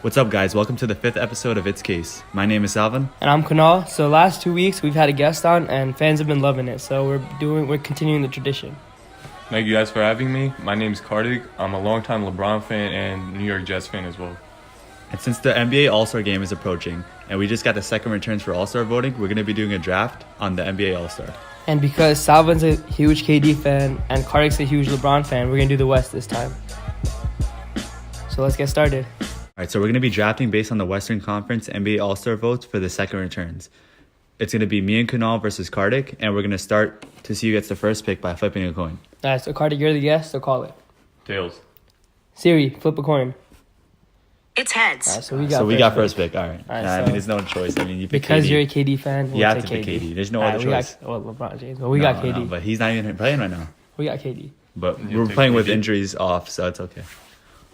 What's up, guys? Welcome to the 5th episode of It's Case. My name is Savan. And I'm Kunal. So last 2 weeks we've had a guest on and fans have been loving it. So we're continuing the tradition. Thank you guys for having me. My name is Kartik. I'm a longtime LeBron fan and New York Jets fan as well. And since the NBA All-Star game is approaching, and we just got the second returns for All-Star voting, we're going to be doing a draft on the NBA All-Star. And because Salvan's a huge KD fan and Kartik's a huge LeBron fan, we're going to do the West this time. So let's get started. All right, so we're going to be drafting based on the Western Conference NBA All-Star votes for the second returns. It's going to be me and Kunal versus Kartik, and we're going to start to see who gets the first pick by flipping a coin. All right, so Kartik, you're the guest, so call it. Tails. Siri, flip a coin. It's heads. All right, So we got first pick. All right. All right, I so mean, there's no choice. I mean, you pick because KD. you're a KD fan, we'll You have take to pick KD. KD. There's no All other right, choice. LeBron James. Well, we got KD. No, but he's not even playing right now. We got KD. But You we're take playing with KD? injuries off, so it's okay.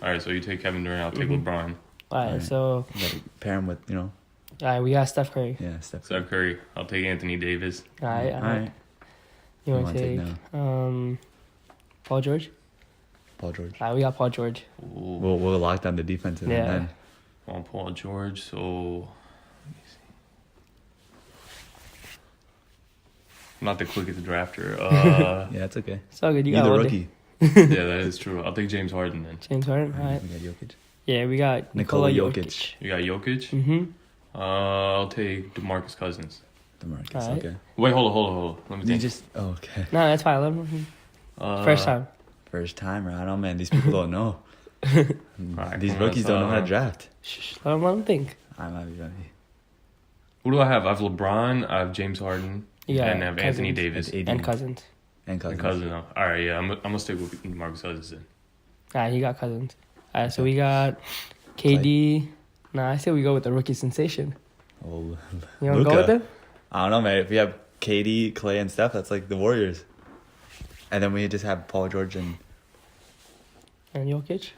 All right, so you take Kevin Durant, I'll take LeBron. All right, Right. so You gotta pair him with, all right, we got Steph Curry. yeah, Steph. Steph Curry, I'll take Anthony Davis. All right, All right. You want Who to you take wanna Paul George? Paul George. All right, we got Paul George. Ooh, We'll lock down the defense and Yeah. then on Paul George, so let me see. I'm not the quickest drafter. yeah, it's okay. It's all good. You You're got the one rookie. Yeah, that is true. I'll take James Harden then. James Harden. All right. We got Jokic. Yeah, we got Nikola Nikola Jokic. Jokic. You got Jokic. Mm-hmm. I'll take DeMarcus Cousins. DeMarcus. All right. Okay. Wait, hold on. Let me You think. just okay. No, that's fine. Let him. Uh, First time. First time, right? I don't know, man. These people don't know. Alright, These come on, rookies don't know how to draft. Shh, let him think. I might be funny. Who do I have? I have LeBron, I have James Harden, Yeah, and I have Anthony Cousins. Davis. AD. And Cousins. And Cousins. And Cousins. All right, yeah, I'm gonna stick with DeMarcus Cousins then. All right, he got Cousins. All right, so we got KD. Nah, I say we go with the rookie sensation. Oh, You want to go Luka. with them? I don't know, man. If we have KD, Clay, and Steph, that's like the Warriors. And then we just have Paul George and And Jokic.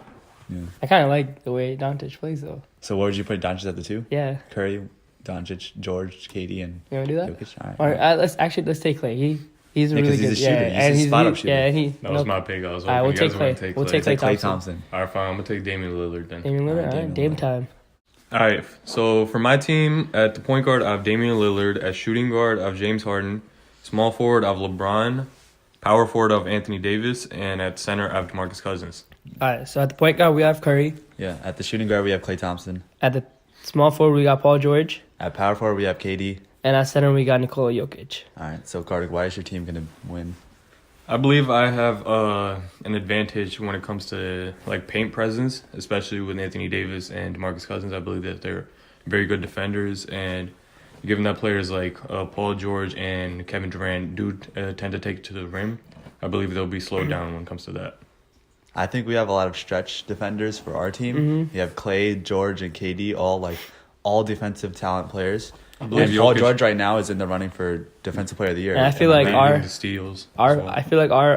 yeah. I kind of like the way Doncic plays, though. So where would you put Doncic at the two? Yeah. Curry, Doncic, George, KD, and You want to do that? Jokic. All right. Or let's take Clay. He's Yeah, really 'cause good. he's a shooter. Yeah, He's and a spot-up shooter. Yeah, and he. That was my pick. I was All right, hoping we'll you take guys were gonna Clay. take We'll Clay. take Clay Clay Thompson. Thompson. All right, fine. I'm gonna take Damian Lillard then. Damian Lillard. All Damian right, Dame Lillard. time. All right, so for my team, at the point guard, I have Damian Lillard. At shooting guard, I have James Harden. Small forward, I have LeBron. Power forward, I have Anthony Davis. And at center, I have DeMarcus Cousins. All right, so at the point guard we have Curry. Yeah. At the shooting guard, we have Clay Thompson. At the small forward we got Paul George. At power forward, we have KD. And at center we got Nikola Jokic. All right. So Kartik, why is your team gonna win? I believe I have an advantage when it comes to like paint presence, especially with Anthony Davis and DeMarcus Cousins. I believe that they're very good defenders, and given that players like Paul George and Kevin Durant do tend to take it to the rim, I believe they'll be slowed down when it comes to that. I think we have a lot of stretch defenders for our team. Mm-hmm. You have Clay, George, and KD, all defensive talent players. And believe Paul Jokic- George right now is in the running for Defensive Player of the Year. And I feel like Leading our the steals. I feel like our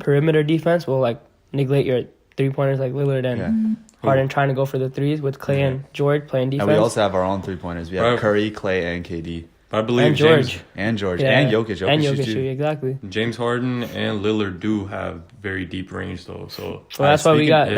perimeter defense will like neglect your 3-pointers like Lillard and Yeah. Harden trying to go for the threes with Clay and George playing defense. And we also have our own 3-pointers. We have Right. Curry, Clay, and KD. I believe And George. James, And George. Yeah. And Jokic. And shoots Jokic, too. exactly. James Harden and Lillard do have very deep range though. So So that's why we got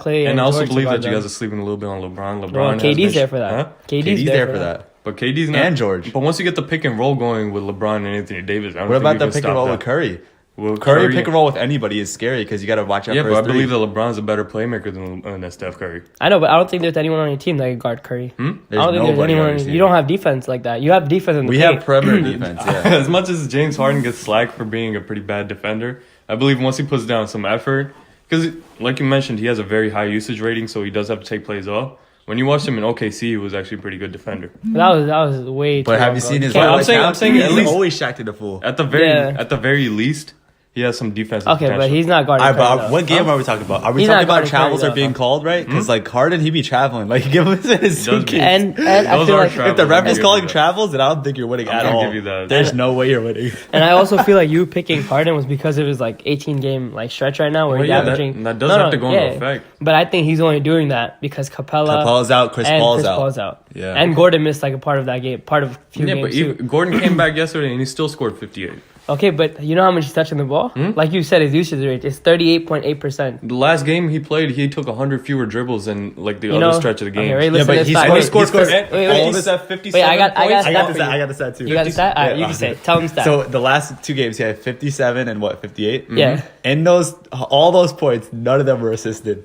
Clay and I also George to believe guard that you them. guys are sleeping a little bit on LeBron. LeBron Well, has KD's been- there for that. Huh? KD's there for that. But KD's not. And George. But once you get the pick and roll going with LeBron and Anthony Davis, I don't What think about you the can pick and stop roll that. with Curry? Well, Curry pick and roll with anybody is scary because you got to watch out Yeah, for but his I believe three. that LeBron's a better playmaker than Steph Curry. I know, but I don't think there's anyone on your team that can guard Curry. I There's don't think there's nobody anyone. on your team. You don't have defense like that. You have defense in the We paint. have perimeter defense, yeah. As much as James Harden gets slack for being a pretty bad defender, I believe once he puts down some effort, because like you mentioned, he has a very high usage rating, so he does have to take plays off. When you watched him in OKC, he was actually a pretty good defender. That was way. But too have long you ago. seen his Can't- I'm saying at He's least- always shacked to the fool. At the very least, he has some defensive Okay, potential. but he's not guarding. All right, Curry, but though. what game are we talking about? Are we He's talking not about guarding travels Curry, are being though. called, right? Because like Harden, he be traveling. Like give him his does suitcase. be. And I Those feel are like, travel. If the ref I'll is give calling you that. travels, then I don't think you're winning at gonna all. give you that. There's no way you're winning. and I also feel like you picking Harden was because of his like 18 game like stretch right now where Well, he's yeah, averaging. that does have to go into effect. But I think he's only doing that because Capella Paul's out, Chris and Paul's Chris out. Paul's out. Yeah. And Gordon missed like a part of that game, part of a few Yeah, games but too. even, Gordon came back yesterday and he still scored 58. Okay, but you know how much he's touching the ball? Like you said, his usage rate is 38.8%. The last game he played, he took 100 fewer dribbles than like the other stretch of the game. Okay, Yeah, but he scored. Wait, All of his at 57 Wait, I got points. stat I got the stat too. You got the stat? All right, you can say it. Tell him stat. So the last 2 games, he had 57 and 58? Yeah. In all those points, none of them were assisted.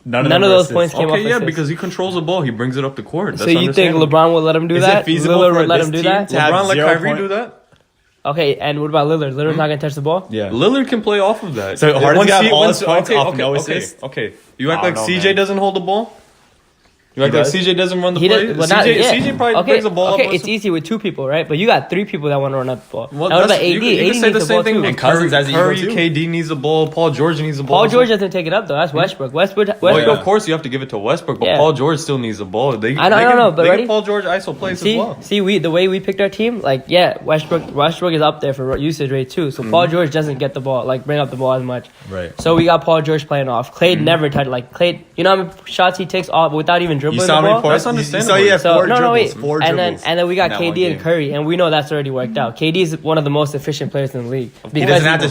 None of those points came off Okay, yeah, assists. because he controls the ball. He brings it up the court. That's So you think LeBron would let him do Is that? it feasible Lillard for would let this him do team that? to have LeBron let 0 Kyrie point? do that? Okay, and what about Lillard? Lillard's not going to touch the ball? Yeah. Lillard can play off of that. So Harden's got all his once- points off no assist? Okay. You act I like don't know, CJ man. doesn't hold the ball? You act He like does? CJ doesn't run the He play? does, well, not, yeah. CJ probably okay, brings the ball okay, up. it's easy with 2 people, right? But you got 3 people that want to run up the ball. Well, Now, what about that's- AD? you AD can say needs the same ball thing too. with And Cousins has an ego Curry, too. KD needs the ball. Paul George needs the ball. Paul George doesn't take it up, though. That's Westbrook. Westbrook. Well, of course, you have to give it to Westbrook, but Yeah. Paul George still needs the ball. They I give know, but ready? Paul George ISO plays as well. See, the way we picked our team, like, yeah, Westbrook is up there for usage rate too. So Paul George doesn't get the ball, like, bring up the ball as much. Right. So we got Paul George playing off. Clay never touched, like, Clay, you know how many shots he takes off without even dribbling You the saw ball? many points? That's understandable. You saw he had So 4 no, dribbles. wait, 4 and dribbles. then we got in that one KD and game. Curry, and we know that's already worked out. KD is one of the most efficient players in the league. He doesn't have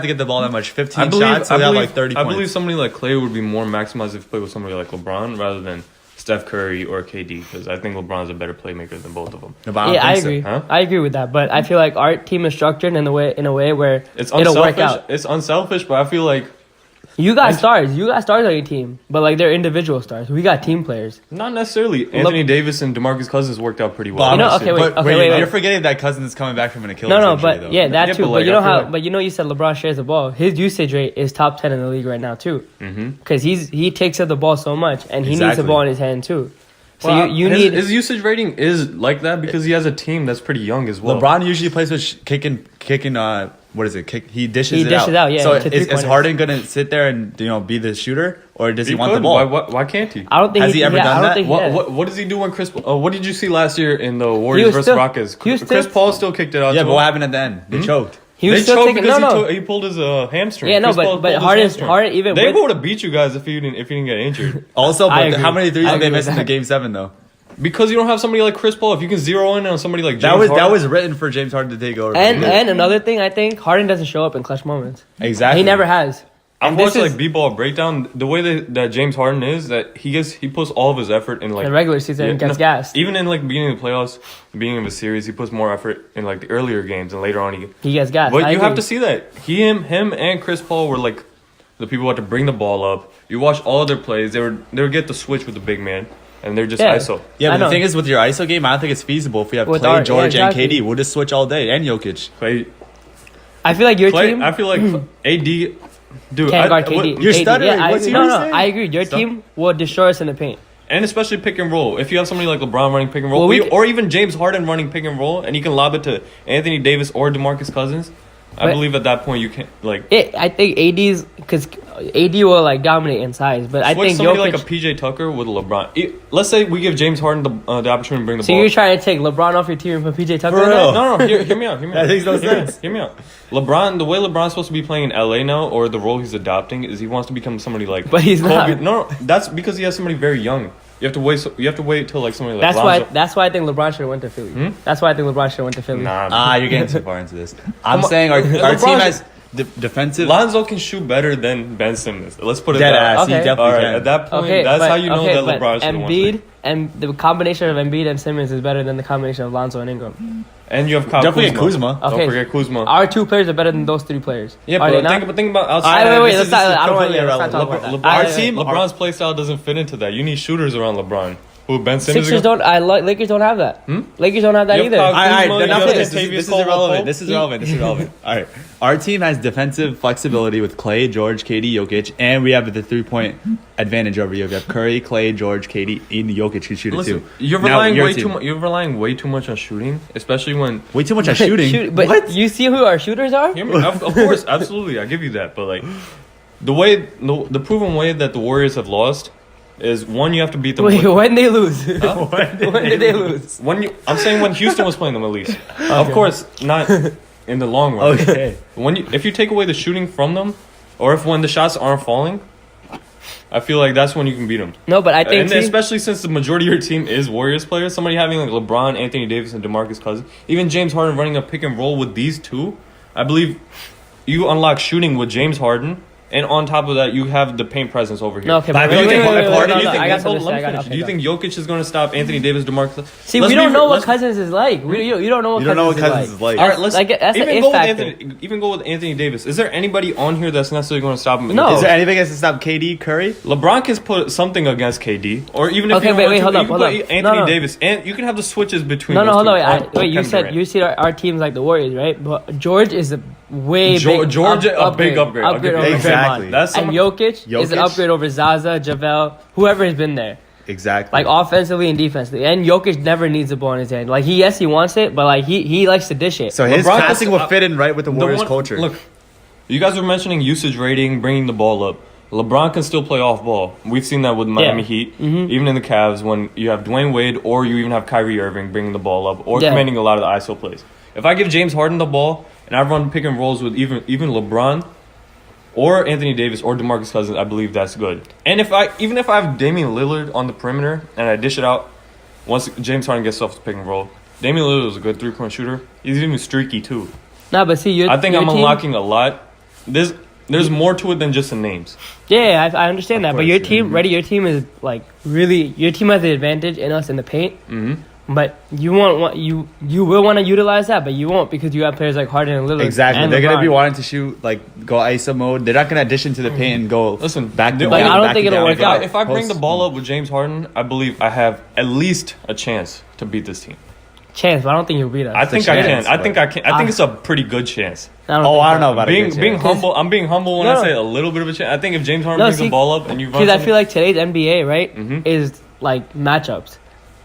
to get the ball that much. 15 shots, so he'll have like 30 I points. believe somebody like Clay would be more maximized if he played with somebody like LeBron rather than Steph Curry or KD, because I think LeBron's a better playmaker than both of them. No, but don't Yeah, I think so. agree. Huh? I agree with that, but I feel like our team is structured in a way where It's it'll work unselfish. out. It's unselfish, but I feel like You got stars. You got stars on your team, but like they're individual stars. We got team players. not necessarily. Anthony Davis and DeMarcus Cousins worked out pretty well. But You know, honestly. okay, wait, but wait. you're forgetting that Cousins is coming back from an Achilles No, injury, but though. yeah, that Yeah, too. but, But like, you know I feel how? like- But you know, you said LeBron shares the ball. His usage rate is top 10 in the league right now too. Because he takes up the ball so much, and he needs the Exactly. ball in his hand too. So Well, you his, need. his usage rating is like that because he has a team that's pretty young as well. LeBron usually plays with kicking. What is it? He He dishes dishes it out, yeah, So to is three-pointers. Harden gonna sit there and be the shooter, or does he want the could. ball? Why can't he? I don't think Has he ever yeah, done I don't that? think he What, has. what does he do when Chris? What did you see last year in the Warriors was versus still- Rockets? he was Chris still- Paul still kicked it out. Yeah, to but him. what happened at the end? They choked. He was They still choked taking because no. he pulled his hamstring. Yeah, no, Chris Paul but pulled his Harden hamstring. even They with- would have beat you guys if you didn't get injured. Also, I but agree. how many threes I did they agree miss with in the that. Game 7 though? Because you don't have somebody like Chris Paul. If you can zero in on somebody like James That Harden, was written for James Harden to take over. And another thing, I think Harden doesn't show up in clutch moments. exactly. He never has. I've And this watched is like B-ball breakdown. The way that James Harden is, that he puts all of his effort in like the regular season gets gassed. Even in like beginning of the playoffs, the beginning of a series, he puts more effort in like the earlier games, and later on He gets gassed. But I you agree. have to see that him, and Chris Paul were like the people who had to bring the ball up. You watch all of their plays; they would get the switch with the big man, and they're just Yeah. ISO. Yeah, I but the know. thing is, with your ISO game, I don't think it's feasible if we have With Clay, our- George, yeah, and exactly. KD. We'll just switch all day, and Jokic. I feel like your Clay, team I feel like AD, dude, can't guard KD. You're AD, stuttering. Yeah, I What's agree. your No, saying? I agree. Your team will destroy us in the paint. and especially pick and roll. If you have somebody like LeBron running pick and roll, Well, or even James Harden running pick and roll, and he can lob it to Anthony Davis or DeMarcus Cousins, I But- believe at that point you can like. I think AD's because AD will like dominate in size, but I Switch think somebody Jokic. like a PJ Tucker with LeBron. Let's say we give James Harden the opportunity to bring the So ball. you're trying to take LeBron off your team and put PJ Tucker For in real? there? No, hear me out. Hear me out. That makes no Hear me out. sense. Hear me out. LeBron, the way LeBron's supposed to be playing in LA now, or the role he's adopting, is he wants to become somebody like. But he's Kobe. not. No, that's because he has somebody very young. You have to wait. You have to wait till like somebody like. Lonzo. That's why I think LeBron should have went to Philly. That's why I think LeBron should have went to Philly. Nah, You're getting too far into this. I'm Come on. saying our team LeBron's- has defensive. Lonzo can shoot better than Ben Simmons. Let's put it Dead that. ass. He Okay. definitely All right, can. at that point, Okay, that's but, how you know okay, that but LeBron should have won. Embiid and the combination of Embiid and Simmons is better than the combination of Lonzo and Ingram. And you have Kyle Definitely Kuzma. Kuzma. Okay. Don't forget Kuzma. Our two players are better than those three players. Yeah, Are they but not? think about Wait, outside. wait, this let's is not. I don't want completely to talk irrelevant. about that. Our team- LeBron's play style doesn't fit into that. You need shooters around LeBron. Who Ben Simmons? Sixers don't. Lakers don't have that. Lakers don't have that You have either. Kyle- All right, Kuzma, enough you of have this. Latavius This is Caldwell-Pope. irrelevant. This is irrelevant. This is irrelevant. All right. Our team has defensive flexibility with Clay, George, KD, Jokic, and we have the 3-point advantage over you. We have Curry, Clay, George, KD, and Jokic can shoot it Listen, too. you're Now, relying your way team. too much. You're relying way too much on shooting, especially when. Way too much on shooting. But What? you see who our shooters are? Hear me? Of course, absolutely, I give you that. But like, the proven way that the Warriors have lost is one, you have to beat them. Wait, with- when they lose? When did they lose? I'm saying when Houston was playing them at least. Of course, not in the long run. Okay. If you take away the shooting from them, or when the shots aren't falling, I feel like that's when you can beat them. No, but I think And especially since the majority of your team is Warriors players, somebody having like LeBron, Anthony Davis, and DeMarcus Cousins, even James Harden running a pick and roll with these two, I believe you unlock shooting with James Harden. And on top of that, you have the paint presence over here. No, okay, But but do you think I got something to say. Do you think Jokic is going to stop Anthony Davis, DeMarcus? See, we don't know what Cousins is like. You don't know what Cousins is like. All right, let's that's the even if factor. Even go with Anthony Davis. Is there anybody on here that's necessarily going to stop him? No. Is there anything that's to stop KD, Curry? LeBron can put something against KD, or even if Okay, you wait, hold up, you can hold put up. Anthony No. Davis, and you can have the switches between. No, those hold two. on. Wait, you Kevin said Durant. you see our teams like the Warriors, right? But George is a way George, a big upgrade. Upgrade over Exactly. Draymond. That's And Jokic is an Jokic? upgrade over Zaza, JaVale, whoever has been there. Exactly. Like offensively and defensively. And Jokic never needs the ball in his hand. Like he wants it, but like he likes to dish it. So his LeBron passing could- will fit in right with the Warriors culture. Look, you guys were mentioning usage rating, bringing the ball up. LeBron can still play off ball. We've seen that with Miami Heat, even in the Cavs when you have Dwayne Wade or you even have Kyrie Irving bringing the ball up or commanding a lot of the ISO plays. If I give James Harden the ball and I run pick and rolls with even LeBron or Anthony Davis or DeMarcus Cousins, I believe that's good. And if I have Damian Lillard on the perimeter and I dish it out, once James Harden gets off the pick and roll, Damian Lillard is a good three-point shooter. He's even streaky too. Nah, but see, I think I'm team, unlocking a lot. There's more to it than just the names. Yeah, I understand that. But your course, team, your team is like really. Your team has the advantage in us in the paint. Mm-hmm. But you will want to utilize that, but you won't because you have players like Harden and Lillard. Exactly. And They're going to LeBron. be wanting to shoot, like, go ISO mode. They're not going to addition to the paint and go Listen, back to Like, I don't back think to it'll down. work out. If I bring Post- the ball up with James Harden, I believe I have at least a chance to beat this team. chance, but I don't think you'll beat us. I think I chance, can. I think I can. I think Ah. it's a pretty good chance. I don't Oh, think I don't know about Being a good being chance. humble. I'm being humble when No, I no. say a little bit of a chance. I think if James Harden No, brings see, the ball up and you run, Because I something- feel like today's NBA, right, Mhm. is like matchups.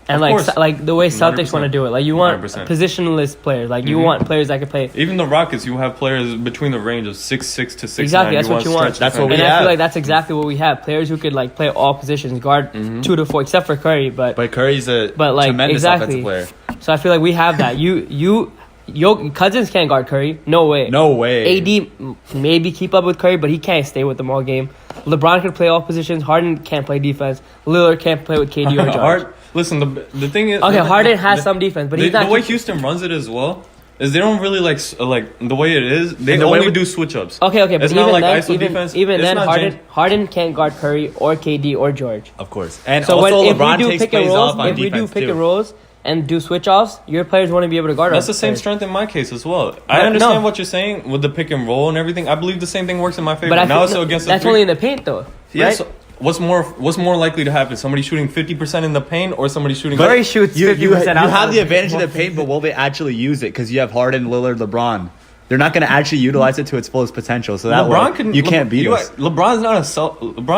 And Of like course. like the way Celtics 100%. want to do it. Like you want 100%. positionless players. Like you Mhm. want players that can play. even the Rockets, you have players between the range of 6'6" to 6'9". Exactly, that's what you want. stretch That's what defenders. we And I have. feel like that's exactly what we have. Players who could like play all positions, guard 2 to 4, except for Curry. But But Curry's a But, like, tremendous exactly. offensive player. so I feel like we have that. Cousins can't guard Curry. No way. No way. AD maybe keep up with Curry, but he can't stay with them all game. LeBron can play all positions. Harden can't play defense. Lillard can't play with KD or George. Listen, the thing is, Okay, Harden the- has the- some defense, but the, he's not. the way Houston runs it as well is they don't really like the way it is. They And the way only we- do switch ups. Okay, but It's even not like then, ISO even, defense. even It's then, not Harden James- Harden can't guard Curry or KD or George. Of course. And So also, if LeBron we do takes pick and plays rolls, off on if we do defense, pick too. and rolls and do switch offs, your players want to be able to guard. That's our the same players. strength in my case as well. I No, understand no. what you're saying with the pick and roll and everything. I believe the same thing works in my favor. But I Now feel, it's against the that's three. only in the paint though. Yes. Right? What's more likely to happen? Somebody shooting 50% in the paint or somebody shooting? Curry shoots You 50% have outside. the advantage of the paint, but will they actually use it? Because you have Harden, Lillard, LeBron. They're not going to actually utilize it to its fullest potential. So that LeBron way, can. you can't beat us. LeBron's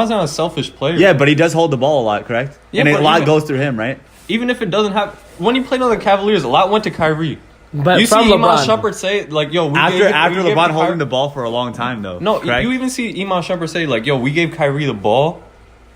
not a selfish player. Yeah, but he does hold the ball a lot, correct? Yeah, and a but lot even- goes through him, right? Even if it doesn't have, when he played on the Cavaliers, a lot went to Kyrie. But You see from Iman LeBron. Shumpert say like, "Yo, we After gave LeBron Kyrie- holding the ball for a long time, though. No, correct? you even see Iman Shumpert say like, "Yo, we gave Kyrie the ball."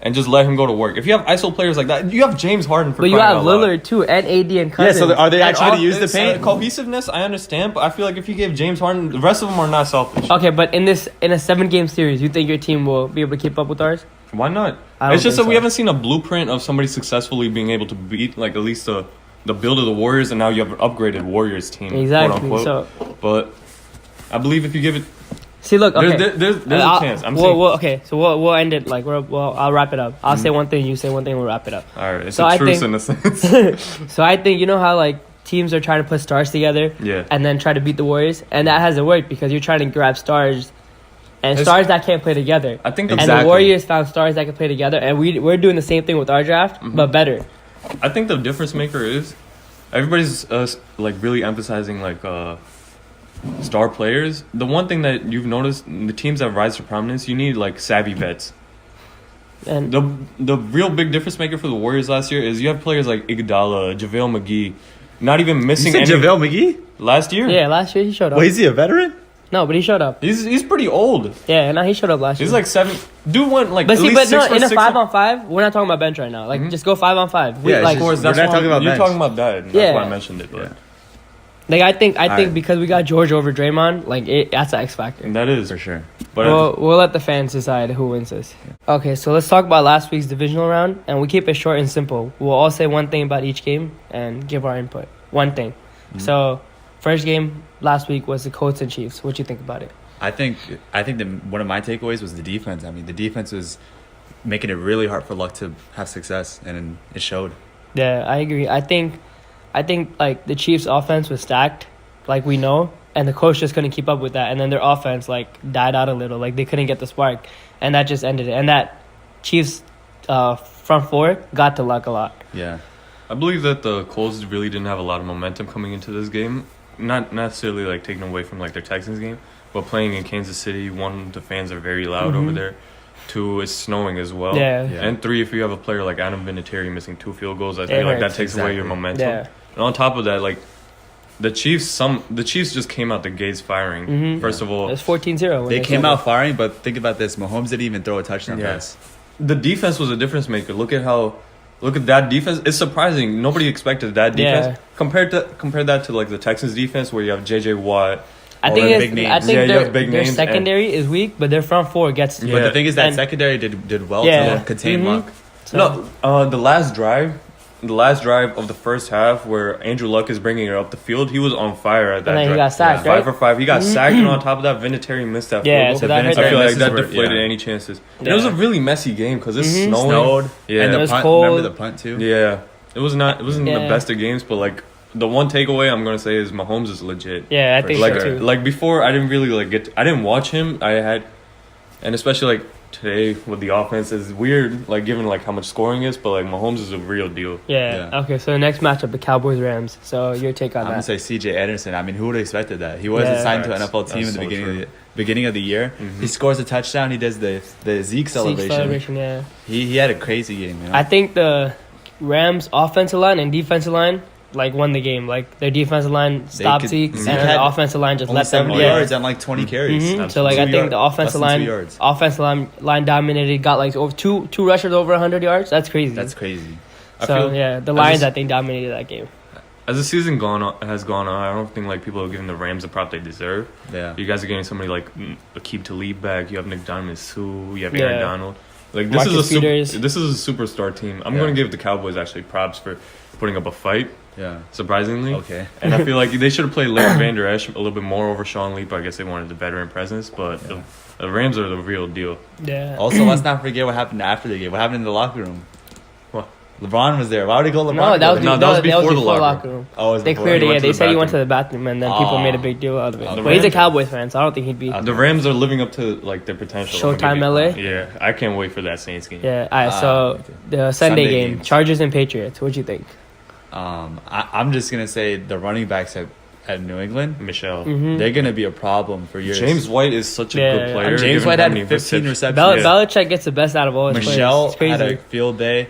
And just let him go to work. If you have ISO players like that, you have James Harden for But you crying have out loud. Lillard too, and AD and Yeah, Cousins. so are they And actually all- going to use the it's, paint? cohesiveness, I understand, but I feel like if you gave James Harden, the rest of them are not selfish. Okay, but in a 7-game series, you think your team will be able to keep up with ours? Why not? I don't It's just think that we so. haven't seen a blueprint of somebody successfully being able to beat like at least the build of the Warriors, and now you have an upgraded Warriors team. Exactly. Quote unquote. But I believe if you give it, See, look, okay. there's a chance. I'm we'll, saying. okay, so we'll end it like I'll wrap it up. I'll say one thing, you say one thing, we'll wrap it up. All right, it's So a I truce think- in a sense. So I think you know how like teams are trying to put stars together, Yeah. and then try to beat the Warriors, and that hasn't worked because you're trying to grab stars, and It's- stars that can't play together. I think And the Exactly. Warriors found stars that can play together, and we're doing the same thing with our draft, but better. I think the difference maker is everybody's like really emphasizing like star players. The one thing that you've noticed, the teams that rise to prominence, you need like savvy vets. And The real big difference maker for the Warriors last year is you have players like Iguodala, JaVale McGee, not even You missing said any. JaVale McGee? Last year, yeah, last year he showed up. Well, is he a veteran? No, but he showed up. he's pretty old. Yeah, no, he showed up last year. He's like 7. Dude went like But at see, least but no, 6 for in a 6 5-on-5, we're not talking about bench right now. Like, just go 5-on-5. Yeah, like, it's Of course, We're that's not why talking about you're bench. talking about that. That's Yeah. why I mentioned it. But like I think Alright. because we got George over Draymond, like that's an X factor. that is For sure. But We'll let the fans decide who wins this. Okay, so let's talk about last week's divisional round, and we keep it short and simple. We'll all say one thing about each game and give our input. One thing. So first game last week was the Colts and Chiefs. What do you think about it? I think one of my takeaways was the defense. I mean, the defense was making it really hard for Luck to have success, and it showed. Yeah, I agree. I think like the Chiefs' offense was stacked, like we know, and the coach just couldn't keep up with that. And then their offense like died out a little, like they couldn't get the spark, and that just ended it. And that Chiefs front four got to Luck a lot. Yeah. I believe that the Colts really didn't have a lot of momentum coming into this game. Not necessarily like taken away from like their Texans game, but playing in Kansas City, one, the fans are very loud over there. Two, it's snowing as well. Yeah. And three, if you have a player like Adam Vinatieri missing 2 field goals, I feel like that takes away your momentum. Yeah. And on top of that, like the Chiefs just came out the gates firing. First of all, It was 14-0. They came out firing, but think about this. Mahomes didn't even throw a touchdown pass. The defense was a difference maker. Look at that defense. It's surprising. Nobody expected that defense. Yeah. Compare that to like the Texans defense where you have JJ Watt. I think you have big their names secondary is weak, but their front four gets. Yeah. But the thing is that secondary did well to contain Luck. So, The last drive of the first half where Andrew Luck is bringing it up the field, he was on fire at that And then drive. he got sacked, Five right? for 5. He got sacked, and on top of that, Vinatieri missed that Yeah, field so goal. that hurt I feel them. like that Misses were- deflated yeah. any chances. And Yeah. it was a really messy game because it's snowing. Snowed. Yeah. And It the was punt. cold. Remember the punt too? Yeah. It wasn't the Yeah. best of games, but like the one takeaway I'm gonna say is Mahomes is legit. yeah, I think Like so too. like before, I didn't really I didn't watch him. And especially like today with the offense is weird. Like given like how much scoring is, but like Mahomes is a real deal. Yeah. Yeah. Okay, so the next matchup, the Cowboys-Rams. So your take on I'm gonna that? say C.J. Anderson. I mean, who would have expected that? He wasn't Yeah. signed to an That's- NFL team that's in the so beginning of the year. He scores a touchdown. He does the Zeke celebration. Yeah. He had a crazy game. You know? I think the Rams' offensive line and defensive line like won the game. Like their defensive line stopped Zeke, and Zeke then had the offensive line just only let them. 70 yards and like 20 carries. So like I think the Less than 2 yards. offensive line dominated. Got like over two rushers over 100 yards. That's crazy. That's crazy. So yeah, the Lions I think dominated that game. As the season has gone on, I don't think like people are giving the Rams the prop they deserve. Yeah. You guys are getting somebody like Aqib Talib back. You have Nick Diamond Sue. You have Yeah. Aaron Donald. Like Marcus Peters. this is a superstar team. I'm Yeah. going to give the Cowboys actually props for putting up a fight. Yeah. Surprisingly. Okay. And I feel like they should have played Larry Vander Esch a little bit more over Sean Lee, but I guess they wanted the veteran presence. But the Rams are the real deal. Yeah. Also, let's not forget what happened after the game. What happened in the locker room? What? LeBron was there. Why would he go LeBron? No, that was, No, that was before the locker locker room. Oh, it was They before. cleared He it. went Yeah, to they the said he went to bathroom. the bathroom, and then people Oh. made a big deal out of it. The But he's a Rams- Cowboys fan, so I don't think he'd be. The Rams are living up to like their potential. Showtime LA? Yeah, I can't wait for that Saints game. Yeah. All right. So okay. the Sunday Sunday game, game. Chargers and Patriots. What'd you think? I'm just gonna say the running backs at New England, Michelle. they're gonna be a problem for years. James White is such a Yeah. good player. James given White how had many 15 receptions. receptions. Belichick gets the best out of all his Michelle players. It's had crazy. a field day.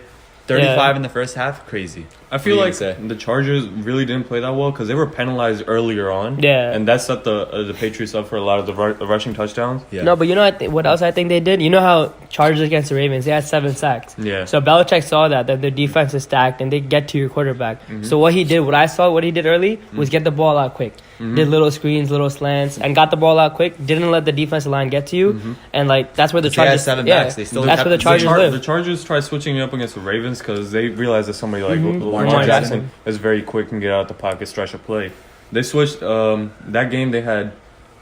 35 in the first half, crazy. I feel What do like you say? the Chargers really didn't play that well because they were penalized earlier on. Yeah. and that set the Patriots up for a lot of the rushing touchdowns. Yeah. No, but you know what else I think they did? You know how Chargers against the Ravens, they had 7 sacks. Yeah. So Belichick saw that their defense is stacked and they get to your quarterback. Mm-hmm. So what he did early was get the ball out quick. Mm-hmm. Did little screens, little slants, and got the ball out quick. Didn't let the defensive line get to you. Mm-hmm. And like that's where the But they had Chargers. 7 backs. They still that's kept- where the Chargers live. The Chargers tried switching it up against the Ravens because they realized that somebody like Lamar Lamar Jackson Jackson. is very quick and get out the pocket, stretch a play. They switched that game. They had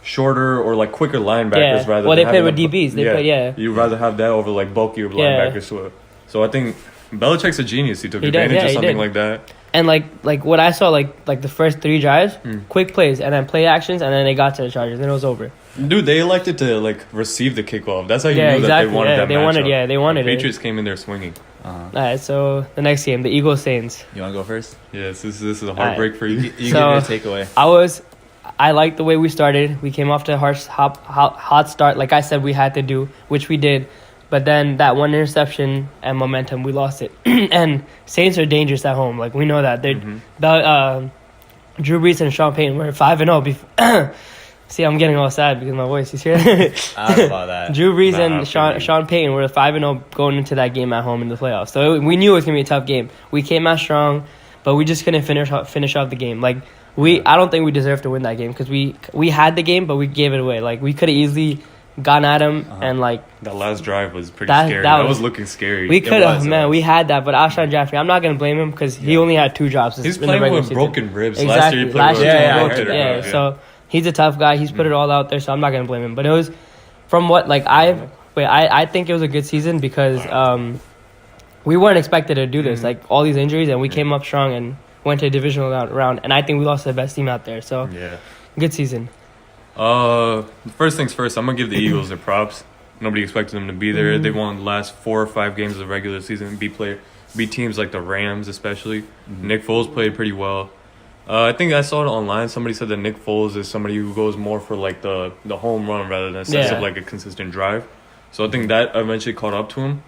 shorter or like quicker linebackers Yeah. rather. Well, than they played having with DBs. They played. You'd rather have that over like bulkier Yeah. linebackers. So I think Belichick's a genius. He took He did, advantage yeah, of he something did. like that. And like what I saw like the first 3 drives, quick plays and then play actions, and then they got to the Chargers and it was over. Dude, they elected to like receive the kickoff. That's how you Yeah, knew exactly. that they wanted Yeah, that they matchup. wanted- they wanted the it. Patriots came in there swinging. All right, so the next game, the Eagles Saints. You want to go first? Yes, this is a heartbreak for you. You So- give your takeaway. I liked the way we started. We came off to a hot start, like I said we had to do, which we did. But then that one interception and momentum, we lost it. And Saints are dangerous at home. Like we know that. They're Drew Brees and Sean Payton were 5-0 before. See, I'm getting all sad because my voice is here. I don't know about that. Drew Brees Nah, and for me. Sean Payton were 5-0 going into that game at home in the playoffs. So we knew it was gonna be a tough game. We came out strong, but we just couldn't finish off the game. Like I don't think we deserved to win that game because we had the game, but we gave it away. Like we could have easily gone at him and like That last drive was pretty That- scary. that That was- was looking scary. we could have, was, it man, was. we had that, but Alshon Jeffrey, I'm not gonna blame him because he only had 2 drops. He's in the playing regular with season. broken ribs. Exactly. Last year he played Last with year, Yeah, I broken- heard yeah. about it, So he's a tough guy. He's put it all out there, so I'm not gonna blame him. But it was from what like I think it was a good season because we weren't expected to do this. Like all these injuries, and we came up strong and went to a divisional round. And I think we lost to the best team out there. So Yeah. good season. First things first, I'm gonna give the Eagles their props. Nobody expected them to be there. They won the last 4 or 5 games of the regular season. Beat teams like the Rams, especially. Nick Foles played pretty well. I think I saw it online. Somebody said that Nick Foles is somebody who goes more for like the home run rather than a sense of like a consistent drive. So I think that eventually caught up to him.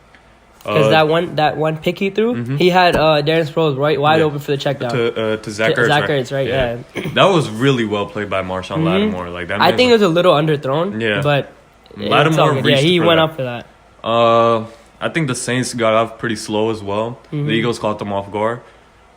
Because that one pick he threw, he had Darren Sproles wide open for the check down. to Zach Ertz, Zach Ertz, right? Yeah. That was really well played by Marshawn Lattimore. Like that. I think it was a little underthrown. Yeah. But Lattimore it's all good. Yeah, reached he for went that. up for that. I think the Saints got off pretty slow as well. The Eagles caught them off guard.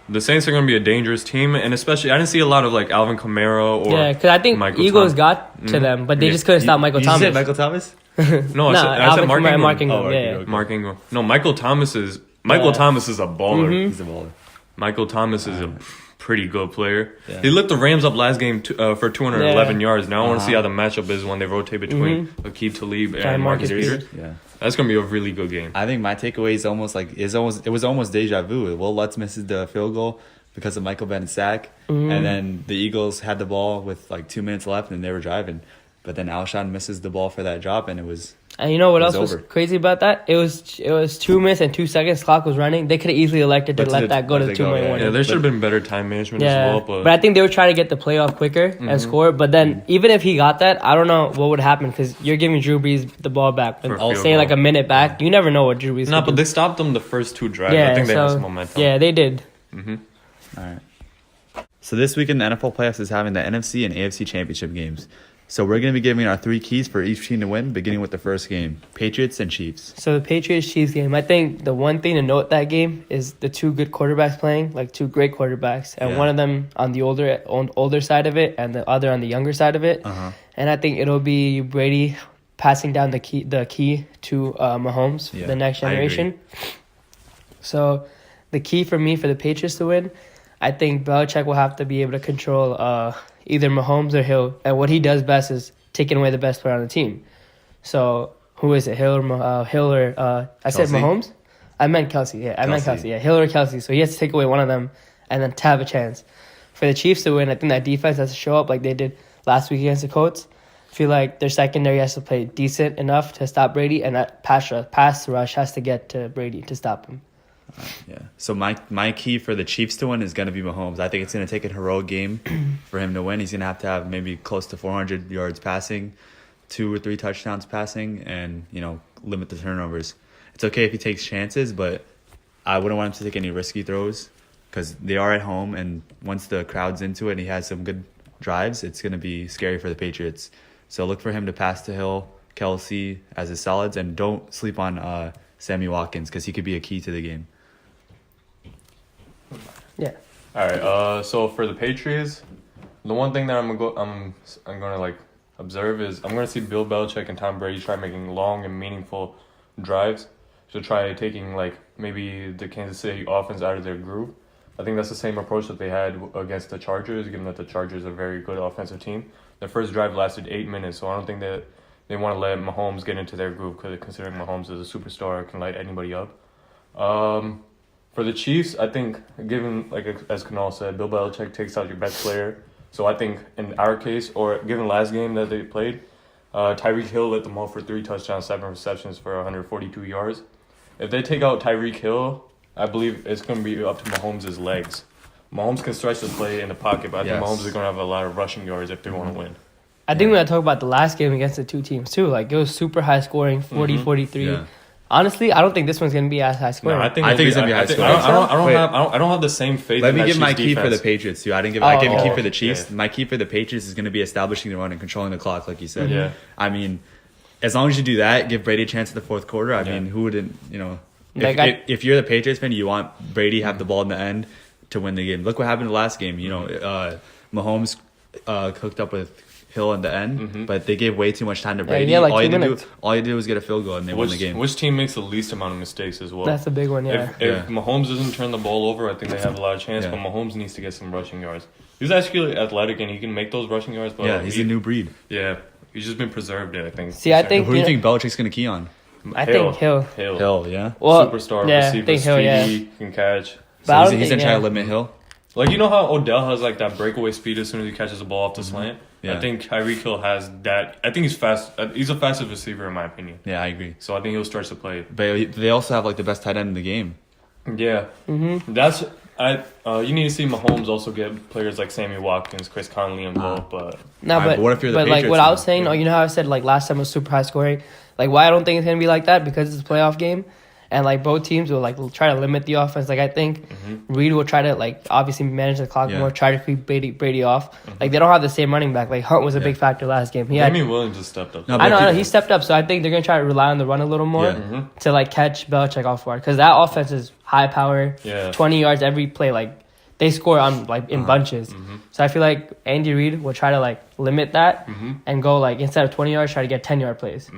The Saints are going to be a dangerous team, and especially I didn't see a lot of like Alvin Kamara or Yeah, because I think Michael Eagles Thomas. got to them, but they just couldn't stop Michael you Thomas. said Michael Thomas? No, I said Alvin Mark Kamara, Ingram. Mark Ingram, Oh, yeah. okay. Mark Ingram. No, Michael Thomas is a baller. He's a baller. Michael Thomas is a pretty good player. Yeah. He lit the Rams up last game for 211 Yeah. yards. Now I want to see how the matchup is when they rotate between Aqib Talib and Marcus Peters. Yeah. That's gonna be a really good game. I think my takeaway is it was almost deja vu. Will Lutz misses the field goal because of Michael Bennett's sack, and then the Eagles had the ball with like 2 minutes left and they were driving, but then Alshon misses the ball for that drop and it was. And you know what It else was was over. crazy about that? It was 2 minutes and 2 seconds. Clock was running. They could have easily elected to Let let the- that go to let the it go, 2-minute yeah. warning. Yeah, there should have been better time management as well. But I think they were trying to get the play off quicker and score. But then even if he got that, I don't know what would happen because you're giving Drew Brees the ball back. For a I'll field say goal. like a minute back. You never know what Drew Brees. no, could but do. they stopped them the first 2 drives. yeah, I think they had so- some momentum. Yeah, they did. All right. So this weekend, the NFL playoffs is having the NFC and AFC championship games. So we're going to be giving our 3 keys for each team to win, beginning with the first game: Patriots and Chiefs. So the Patriots Chiefs game, I think the one thing to note that game is the 2 good quarterbacks playing, like 2 great quarterbacks, and Yeah. one of them on the older side of it, and the other on the younger side of it. And I think it'll be Brady passing down the key to Mahomes for Yeah, the next I agree. generation. So the key for me for the Patriots to win, I think Belichick will have to be able to control either Mahomes or Hill, and what he does best is taking away the best player on the team. So who is it, Hill or I said Kelsey? Mahomes? I meant Kelsey. Yeah, I meant Kelsey. Kelsey. Yeah, Hill or Kelsey. So he has to take away one of them, and then to have a chance. For the Chiefs to win, I think that defense has to show up like they did last week against the Colts. I feel like their secondary has to play decent enough to stop Brady, and that pass rush has to get to Brady to stop him. Yeah. So my key for the Chiefs to win is going to be Mahomes. I think it's going to take a heroic game for him to win. He's going to have maybe close to 400 yards passing, 2 or 3 touchdowns passing, and limit the turnovers. It's okay if he takes chances, but I wouldn't want him to take any risky throws because they are at home, and once the crowd's into it and he has some good drives, it's going to be scary for the Patriots. So look for him to pass to Hill, Kelsey as his solids, and don't sleep on Sammy Watkins because he could be a key to the game. Yeah. All right. So for the Patriots, the one thing that I'm gonna like observe is I'm gonna see Bill Belichick and Tom Brady try making long and meaningful drives to try taking like maybe the Kansas City offense out of their groove. I think that's the same approach that they had against the Chargers, given that the Chargers are a very good offensive team. Their first drive lasted 8 minutes, so I don't think that they want to let Mahomes get into their groove because considering Mahomes is a superstar, can light anybody up. For the Chiefs, I think, given, like as Kunal said, Bill Belichick takes out your best player. So I think in our case, or given last game that they played, Tyreek Hill led them all for 3 touchdowns, 7 receptions for 142 yards. If they take out Tyreek Hill, I believe it's going to be up to Mahomes' legs. Mahomes can stretch the play in the pocket, but I think Yes. Mahomes is going to have a lot of rushing yards if they want to win. I think we gotta talk about the last game against the 2 teams too. Like it was super high scoring, 40-43. Yeah. Honestly, I don't think this one's gonna be as high scoring. I think it's gonna be high scoring. I don't have the same faith. Let in me that give my Chiefs key for the defense. Patriots too. I gave a key for the okay. Chiefs. Yeah. My key for the Patriots is going to be establishing the run and controlling the clock, like you said. Yeah. I mean, as long as you do that, give Brady a chance in the fourth quarter. I mean, who wouldn't? If you're the Patriots fan, you want Brady to have the ball in the end to win the game. Look what happened the last game. Mahomes hooked up with Hill in the end, but they gave way too much time to Yeah, Brady. yeah, like all 2 you had to minutes. do, all you did was get a field goal, and they won the game. Which team makes the least amount of mistakes as well? That's a big one. Yeah. If Mahomes doesn't turn the ball over, I think they have a lot of chance. Yeah. But Mahomes needs to get some rushing yards. He's actually athletic and he can make those rushing yards. But Yeah, he's a new breed. Yeah, he's just been preserved. I think. See, I think- Who do you Yeah. think Belichick's gonna key on? I think Hill. Hill, yeah. Well, Superstar yeah, I receiver, think Hill. Yeah. speedy, can catch. But I So don't he's think- gonna try to yeah. limit Hill. Like, you know how Odell has like that breakaway speed as soon as he catches the ball off the slant? Yeah. I think Tyreek Hill has that. I think he's fast. He's a fastest receiver in my opinion. Yeah, I agree. So I think he'll start to play. But they also have like the best tight end in the game. Yeah. That's you need to see Mahomes also get players like Sammy Watkins, Chris Conley involved, but No, Alright, but but what if you're the but like Patriots what I now? was saying, you know how I said like last time was super high scoring. Like why I don't think it's gonna be like that because it's a playoff game, and like both teams will like try to limit the offense. Like I think Reed will try to like obviously manage the clock Yeah. more, try to keep Brady off. Like they don't have the same running back. Like Hunt was a big factor last game. He had, Damian Williams just stepped up. No, I know people- he stepped up, so I think they're gonna try to rely on the run a little more Yeah. to like catch Belichick off guard because that offense is high power, Yeah. 20 yards every play. Like they score on like in bunches. So I feel like Andy Reid will try to like limit that and go like instead of 20 yards, try to get 10-yard plays.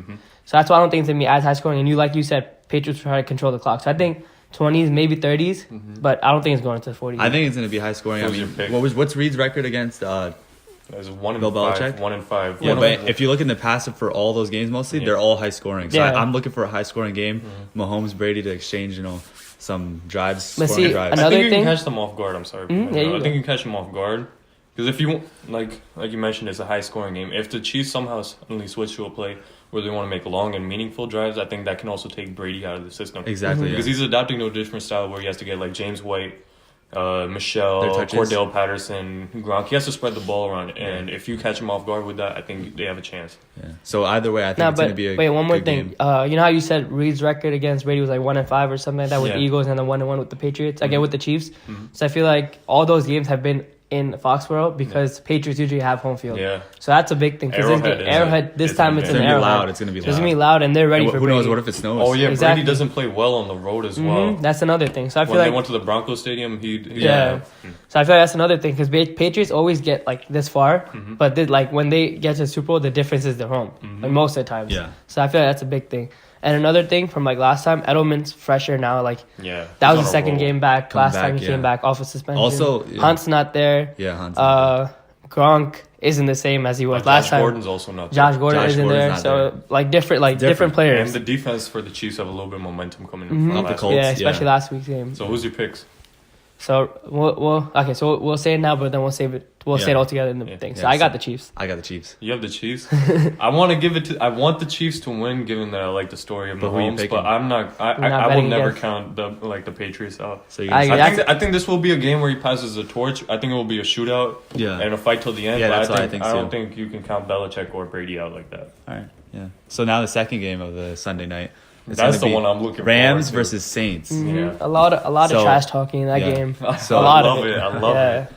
So that's why I don't think it's gonna be as high scoring. And like you said, Patriots will try to control the clock. So I think 20s, maybe 30s, but I don't think it's going into the 40s. I think it's gonna be high scoring. I Who's mean, your pick? what's Reed's record against? There's 1 Bill and 5. Belichick? 1 and 5. Yeah, One but of- if you look in the past for all those games, mostly they're all high scoring. So Yeah. I'm looking for a high scoring game. Mahomes, Brady to exchange, some drives, But scoring see, drives. I another think you thing- can catch them off guard. I'm sorry. Yeah, you I think you can catch them off guard. Because if you like you mentioned, it's a high scoring game. If the Chiefs somehow suddenly switch to a play where they want to make long and meaningful drives, I think that can also take Brady out of the system. Exactly, Because yeah. he's adapting to a different style where he has to get like James White, Their Michelle, touches. Cordell Patterson, Gronk. He has to spread the ball around, and if you catch him off guard with that, I think they have a chance. Yeah. So either way, I think No, it's gonna but be a wait, one more good thing. game. You know how you said Reed's record against Brady was like 1-5 or something like that with Yeah. the Eagles and then 1-1 with the Patriots. Again with the Chiefs. So I feel like all those games have been in Foxborough because Patriots usually have home field. Yeah. So that's a big thing. Because Arrowhead this is time a- it's It's in gonna be Arrowhead. loud. It's gonna be So it's gonna be loud. loud and they're ready And for who Brady. knows? What if it snows? Oh yeah, Exactly. Brady doesn't play well on the road as well. That's another thing. So I feel When they like went to the Broncos Stadium, he Yeah. So I feel like that's another thing because Patriots always get like this far, but like when they get to the Super Bowl, the difference is they're home, like most of the times. Yeah. So I feel like that's a big thing. And another thing from like last time, Edelman's fresher now. Like Yeah, that he's was the on a second roll. game back. Come Last back, time he yeah. came back off of suspension. Also, yeah. Hunt's not there. Yeah, Hans. Gronk isn't the same as he was last Josh time. Gordon's also not there. Josh Gordon Josh isn't Gordon's there. not So there. like different Different. players. And the defense for the Chiefs have a little bit of momentum coming in Mm-hmm. from Not the last Colts. week. Yeah, especially yeah. last week's game. So who's your picks? So we'll say it now, but then we'll save it. We'll say it Yeah. all together in the Yeah. thing. So Yeah, I got so- the Chiefs. I got the Chiefs. You have the Chiefs. I want to give it to. I want the Chiefs to win, given that I like the story of But who you Mahomes. picking? But I'm not. You're not I will betting never against- count the Patriots out. So you're I gonna agree. I think this will be a game where he passes the torch. I think it will be a shootout. Yeah. And a fight till the end. Yeah, but that's what I I think don't too. think you can count Belichick or Brady out like that. All right. Yeah. So now the second game of the Sunday night. It's That's gonna the be one I'm looking Rams forward to. versus Saints. Yeah. A lot of So- trash talking in that yeah. game. So- a lot I love of it. I love yeah. it.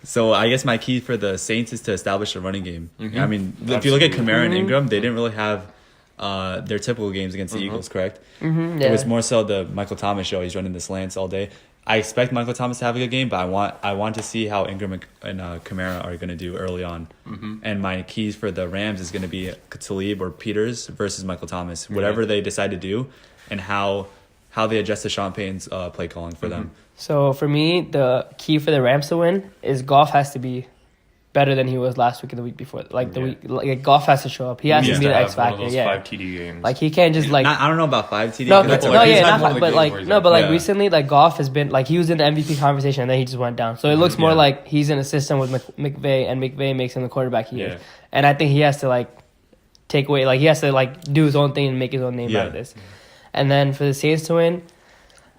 So I guess my key for the Saints is to establish a running game. Mhm. I mean, if you look at Absolutely. Kamara and Ingram, they didn't really have their typical games against the Eagles, correct? Mm-hmm, It was more so the Michael Thomas show. He's running the slants all day. I expect Michael Thomas to have a good game, but I want to see how Ingram and Kamara are going to do early on. And my keys for the Rams is going to be Talib or Peters versus Michael Thomas. Whatever they decide to do, and how they adjust to Sean Payton's play calling for them. So for me, the key for the Rams to win is Goff has to be better than he was last week and the week before. Like the Yeah. week, like Goff has to show up. He has He to needs be to the have X one of factor. those Yeah, 5 TD games. like he can't just like. I don't know about 5 TD. No, because no, that's- He's yeah, had not, one of the but games like where he's no, but like Yeah. recently, like Goff has been like he was in the MVP conversation and then he just went down. So it looks more Yeah. like he's in a system with McVay and McVay makes him the quarterback he is. Yeah. And I think he has to like take away, like he has to like do his own thing and make his own name Yeah. out of this. And then for the Saints to win,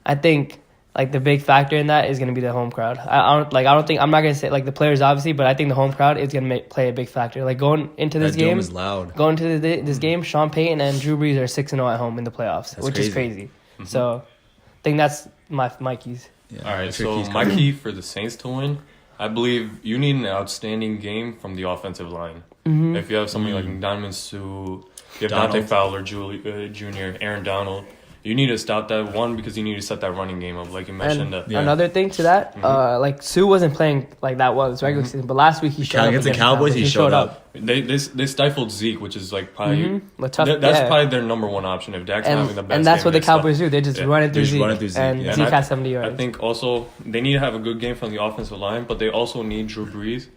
I think like the big factor in that is going to be the home crowd. I don't think I'm not going to say like the players obviously, but I think the home crowd is going to play a big factor. Like going into this that dome game, is loud. going to this game, Sean Payton and Drew Brees are 6-0 at home in the playoffs, That's which is crazy. crazy. So I think that's my keys. Yeah. All right, What's your so keys, my Kartik? key for the Saints to win, I believe you need an outstanding game from the offensive line. If you have somebody like Diamond Sue, you have Dante Donald. Fowler, Jr., Aaron Donald, You need to stop that one because you need to set that running game up, like you mentioned. And another thing to that, like Sue wasn't playing like that well this regular season, but last week he showed up against the Cowboys. He showed up. They stifled Zeke, which is like probably that's yeah. probably their number one option if Dak's having the best. And that's game, what the Cowboys do. They just run it through Zeke, and Zeke has 70 yards. I think also they need to have a good game from the offensive line, but they also need Drew Brees.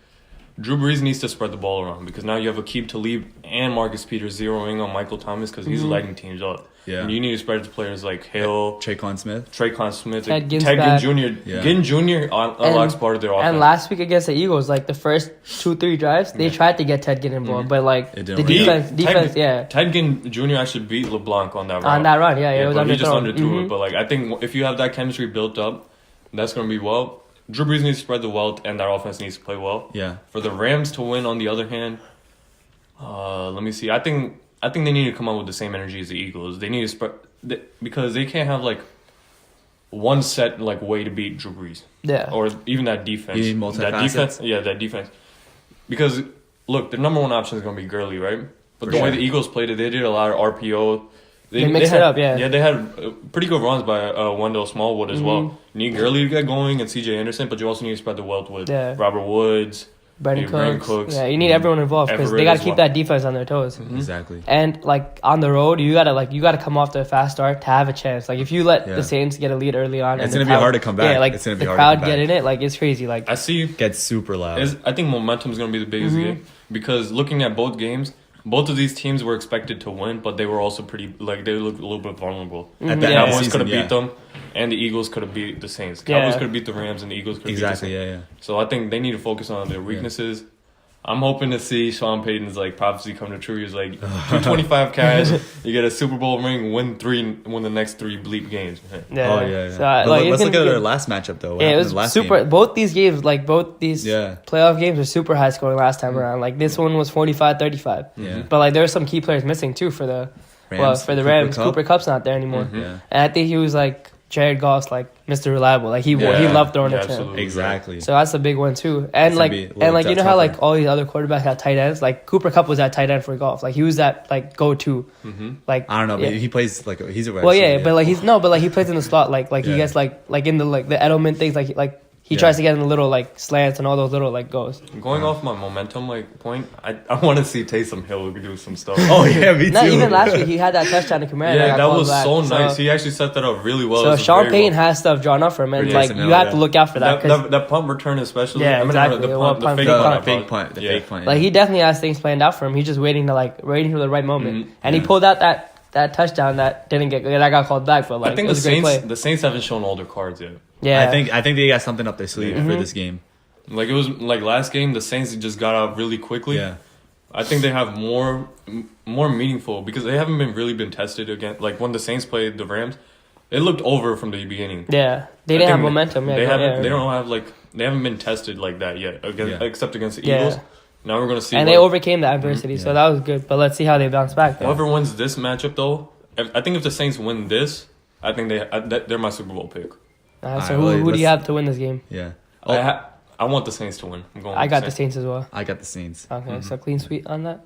Drew Brees needs to spread the ball around because now you have Aqib Talib and Marcus Peters zeroing on Michael Thomas because he's lighting teams up. Yeah. And you need to spread it to players like Hill, Traquan Smith, Ted Ginn Jr. Yeah. Ginn Jr. unlocks part of their offense. And last week against the Eagles, like the first 2-3 drives, they tried to get Ted Ginn involved, but like the defense, Ted Ginn Jr. actually beat LeBlanc on that run. It was he just underthrew it. But like I think if you have that chemistry built up, that's gonna be well. Drew Brees needs to spread the wealth, and that offense needs to play well. Yeah. For the Rams to win, on the other hand, let me see. I think they need to come out with the same energy as the Eagles. They need to spread because they can't have like one set like way to beat Drew Brees. Yeah. Or even that defense. You need multifaceted? That defense. Because look, the number one option is going to be Gurley, right? But the way the Eagles played it, they did a lot of RPO. They mixed it up, yeah. Yeah, they had pretty good runs by Wendell Smallwood as well. You need Gurley to get going and C.J. Anderson, but you also need to spread the wealth with Robert Woods, Brandon Cooks. Yeah, you need everyone involved because they got to keep that defense on their toes. Exactly. And like on the road, you gotta come off to a fast start to have a chance. Like if you let the Saints get a lead early on, it's gonna be hard to come back. Yeah, like it's gonna be the hard crowd to come back. get in it, like it's crazy. Like I see, gets super loud. I think momentum is gonna be the biggest game because looking at both games. Both of these teams were expected to win, but they were also pretty like they looked a little bit vulnerable. At the the Cowboys could have beat them, and the Eagles could have beat the Saints. The Cowboys could have beat the Rams, and the Eagles could have beat the Saints. Yeah. So I think they need to focus on their weaknesses. I'm hoping to see Sean Payton's like prophecy come to true. He's like 225 cash, you get a Super Bowl ring, win the next 3 bleep games. Yeah. So, let's look at our last matchup though. It was super. Game? Both these games, playoff games, were super high scoring last time around. Like this one was 45-35. Yeah. But like there were some key players missing too for the Rams. Cooper Kupp's not there anymore. Yeah. And I think he was like Jared Goff's like Mr. Reliable. Like he loved throwing it to him. Exactly. So that's a big one too. And you know how like all these other quarterbacks have tight ends. Like Cooper Kupp was that tight end for Goff. Like he was that like go to. Like I don't know, but he plays like he's a but like he plays in the slot. Like he gets like in the like the Edelman things. Like he tries to get in the little like slants and all those little like goes. Going off my momentum like point, I want to see Taysom Hill do some stuff. Oh yeah, me too. Not even last week he had that touchdown to Kamara. Yeah, that was so nice. He actually set that up really well. So Sean Payton has stuff drawn up for him, and like you have to look out for that. That punt return especially. Yeah, exactly. The fake punt. Like he definitely has things planned out for him. He's just waiting for the right moment, and he pulled out that touchdown that got called back. But like I think the Saints haven't shown all their cards yet. Yeah, I think they got something up their sleeve for this game. Like it was like last game, the Saints just got out really quickly. Yeah, I think they have more meaningful because they haven't really been tested again. Like when the Saints played the Rams, it looked over from the beginning. Yeah, they didn't have momentum. They haven't been tested like that yet, except against the Eagles. Now we're gonna see. And they overcame that adversity, so that was good. But let's see how they bounce back. Whoever wins this matchup, though, I think if the Saints win this, I think they're my Super Bowl pick. So who do you have to win this game? Yeah. I want the Saints to win. I got the Saints as well. I got the Saints. Okay, so clean sweep on that?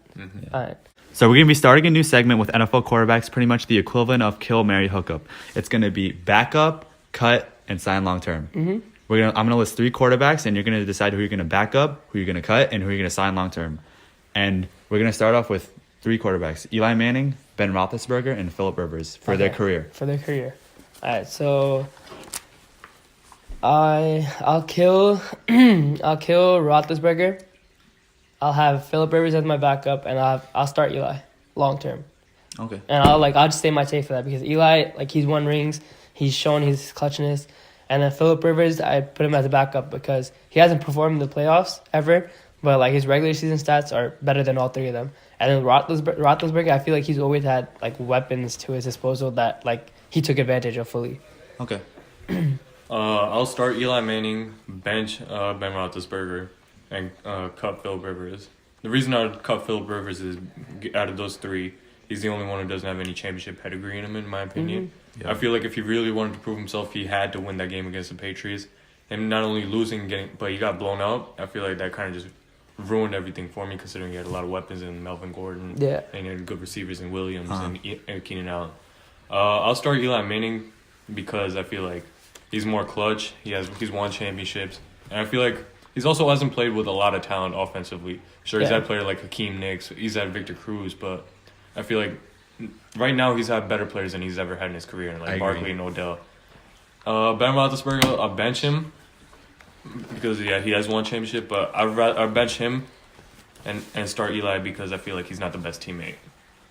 All right. So we're going to be starting a new segment with NFL quarterbacks, pretty much the equivalent of kill, marry, hookup. It's going to be backup, cut, and sign long term. I'm going to list 3 quarterbacks, and you're going to decide who you're going to back up, who you're going to cut, and who you're going to sign long term. And we're going to start off with 3 quarterbacks: Eli Manning, Ben Roethlisberger, and Phillip Rivers for their career. For their career. All right, so I'll kill Roethlisberger. I'll have Phillip Rivers as my backup, and I'll start Eli long term. Okay. And I'll just stay my take for that because Eli, like, he's won rings, he's shown his clutchness, and then Phillip Rivers, I put him as a backup because he hasn't performed in the playoffs ever, but like his regular season stats are better than all 3 of them. And then Roethlisberger, I feel like he's always had like weapons to his disposal that like he took advantage of fully. Okay. I'll start Eli Manning, bench Ben Roethlisberger, and cut Phillip Rivers. The reason I would cut Phillip Rivers is out of those 3, he's the only one who doesn't have any championship pedigree in him, in my opinion. I feel like if he really wanted to prove himself, he had to win that game against the Patriots. And not only losing, but he got blown out. I feel like that kind of just ruined everything for me, considering he had a lot of weapons in Melvin Gordon. Yeah. And he had good receivers in Williams and Keenan Allen. I'll start Eli Manning because I feel like he's more clutch. He's won championships, and I feel like he's also hasn't played with a lot of talent offensively. Sure, he's had a player like Hakeem Nicks, he's had Victor Cruz, but I feel like right now he's had better players than he's ever had in his career, and like Barkley and Odell. Ben Roethlisberger, I'll bench him because he has won championship, but I'll bench him and start Eli because I feel like he's not the best teammate.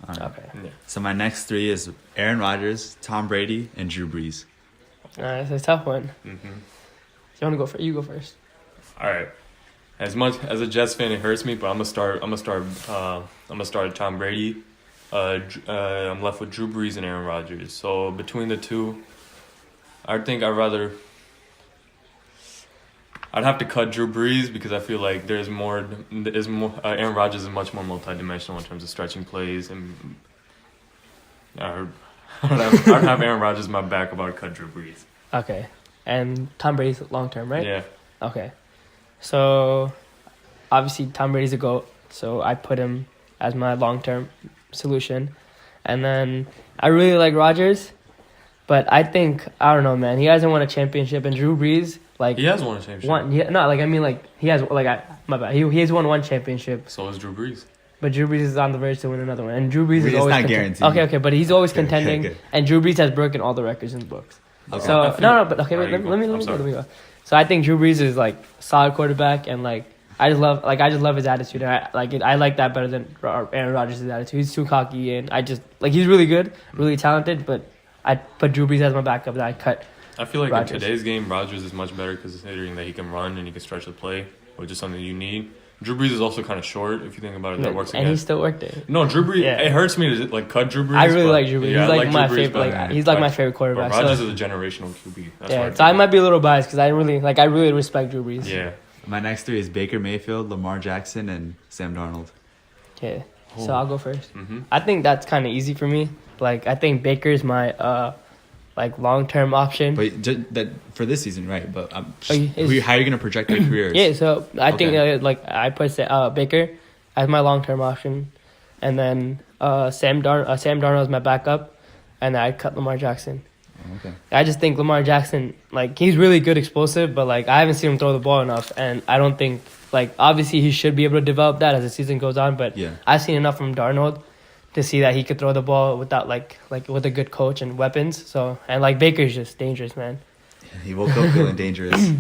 Right. Okay. Yeah. So my next three is Aaron Rodgers, Tom Brady, and Drew Brees. It's a tough one. Mm-hmm. You want to go first? You go first. All right. As much as a Jets fan, it hurts me, but I'm gonna start Tom Brady. I'm left with Drew Brees and Aaron Rodgers. So between the two, I think I'd have to cut Drew Brees because I feel like there's more. Aaron Rodgers is much more multidimensional in terms of stretching plays, and I'd have Aaron Rodgers in my back about to cut Drew Brees. Okay. And Tom Brady's long term, right? Yeah. Okay. So, obviously, Tom Brady's a GOAT, so I put him as my long-term solution. And then I really like Rodgers, but I don't know, man. He hasn't won a championship, and Drew Brees, like... He has won a championship. He has, my bad. He has won one championship. So is Drew Brees. But Drew Brees is on the verge to win another one. And Drew Brees is always... It's not guaranteed. Okay, but he's always contending, okay. And Drew Brees has broken all the records in the books. Okay. So, let me go. So I think Drew Brees is like solid quarterback, and like I just love his attitude. I like that better than Aaron Rodgers' attitude. He's too cocky, and he's really good, really talented. But I put Drew Brees as my backup, and I cut. I feel like Rodgers. in today's game, Rodgers is much better considering that he can run and he can stretch the play, which is something you need. Drew Brees is also kind of short if you think about it. That works again. And he still worked it. No, Drew Brees. Yeah. It hurts me to cut Drew Brees. I really like Drew Brees. Yeah, he's like my Drew Brees, favorite. He's like my favorite quarterback. But Rodgers is a generational QB. That's so I might be a little biased because I really respect Drew Brees. Yeah. My next three is Baker Mayfield, Lamar Jackson, and Sam Darnold. Okay, so I'll go first. Mm-hmm. I think that's kind of easy for me. Like I think Baker's my long-term option. But for this season, right? But how are you going to project their careers? Yeah, so I think I put Baker as my long-term option, and then Sam Darnold is my backup, and I cut Lamar Jackson. Okay. I just think Lamar Jackson, he's really good explosive, but I haven't seen him throw the ball enough, and I don't think obviously he should be able to develop that as the season goes on, but yeah. I've seen enough from Darnold to see that he could throw the ball without with a good coach and weapons. So and Baker's just dangerous, man. He woke up feeling dangerous.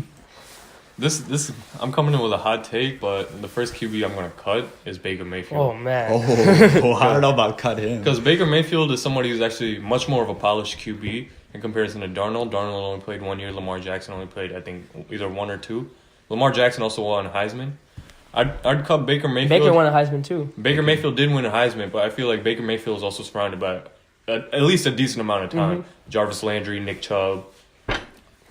This I'm coming in with a hot take, but the first QB I'm gonna cut is Baker Mayfield. Oh man. I don't know about cut him. Because Baker Mayfield is somebody who's actually much more of a polished QB in comparison to Darnold. Darnold only played 1 year. Lamar Jackson only played, I think, either 1 or 2. Lamar Jackson also won a Heisman. I'd cut Baker Mayfield. Baker won a Heisman too. Baker Mayfield did win a Heisman, but I feel like Baker Mayfield is also surrounded by at least a decent amount of time. Mm-hmm. Jarvis Landry, Nick Chubb,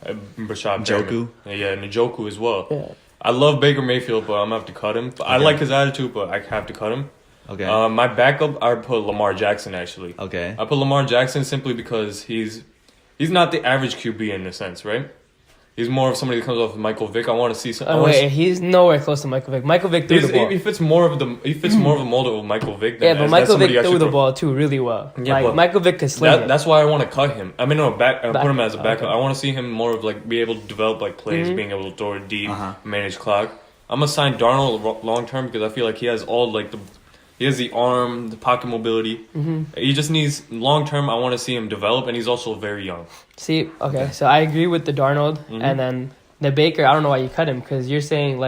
Rashad Njoku. Yeah, Njoku as well. Yeah. I love Baker Mayfield, but I'm gonna have to cut him. I like his attitude, but I have to cut him. Okay. My backup, I put Lamar Jackson actually. Okay. I put Lamar Jackson simply because he's not the average QB in a sense, right? He's more of somebody that comes off of Michael Vick. I want to see some. He's nowhere close to Michael Vick. Michael Vick threw the ball. He fits more of the mold of Michael Vick. Yeah, but Michael Vick threw the ball too really well. Yeah, Michael Vick could sling it. That's why I want to cut him. I mean, no, put him as a backup. Okay. I want to see him more of be able to develop plays, being able to throw it deep, manage clock. I'm gonna sign Darnold long term because I feel like he has he has the arm, the pocket mobility. Mm-hmm. He just needs long term. I want to see him develop, and he's also very young. See, okay, so I agree with the Darnold, and then the Baker. I don't know why you cut him because you're saying